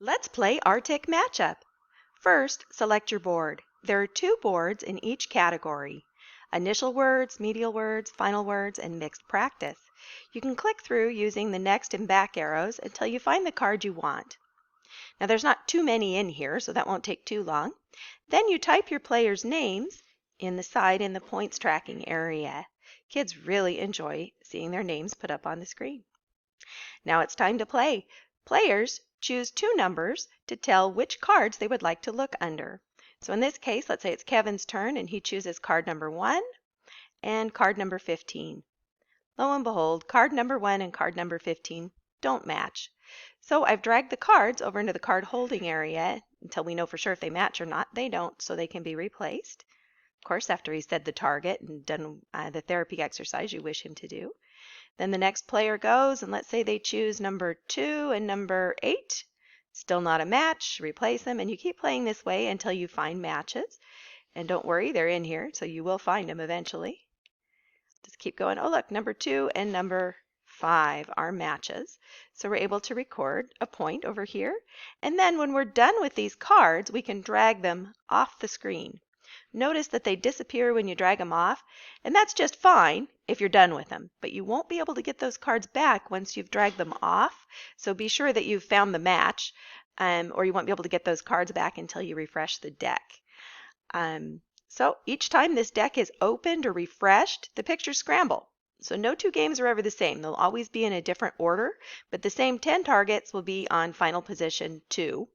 Let's play Arctic Matchup. First, select your board. There are 2 boards in each category: initial words, medial words, final words, and mixed practice. You can click through using the next and back arrows until you find the card you want. Now there's not too many in here, so that won't take too long. Then you type your players' names in the points tracking area. Kids really enjoy seeing their names put up on the screen. Now it's time to play. Players choose 2 numbers to tell which cards they would like to look under. So in this case, let's say it's Kevin's turn and he chooses card number 1 and card number 15. Lo and behold, card number 1 and card number 15 don't match. So I've dragged the cards over into the card holding area until we know for sure if they match or not. They don't, so they can be replaced. Of course, after he's said the target and done the therapy exercise you wish him to do. Then the next player goes, and let's say they choose number 2 and number 8. Still not a match, replace them, and you keep playing this way until you find matches. And don't worry, they're in here, so you will find them eventually. Just keep going. Oh, look, number 2 and number 5 are matches. So we're able to record a point over here. And then when we're done with these cards, we can drag them off the screen. Notice that they disappear when you drag them off, and that's just fine if you're done with them, but you won't be able to get those cards back once you've dragged them off, so be sure that you've found the match, or you won't be able to get those cards back until you refresh the deck. So each time this deck is opened or refreshed, the pictures scramble. So no 2 games are ever the same. They'll always be in a different order, but the same 10 targets will be on final position 2.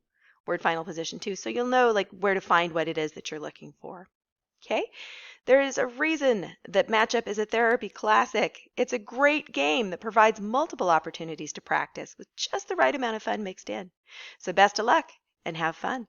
Word final position 2, so you'll know where to find what it is that you're looking for. Okay? There is a reason that Matchup is a therapy classic. It's a great game that provides multiple opportunities to practice with just the right amount of fun mixed in. So best of luck and have fun.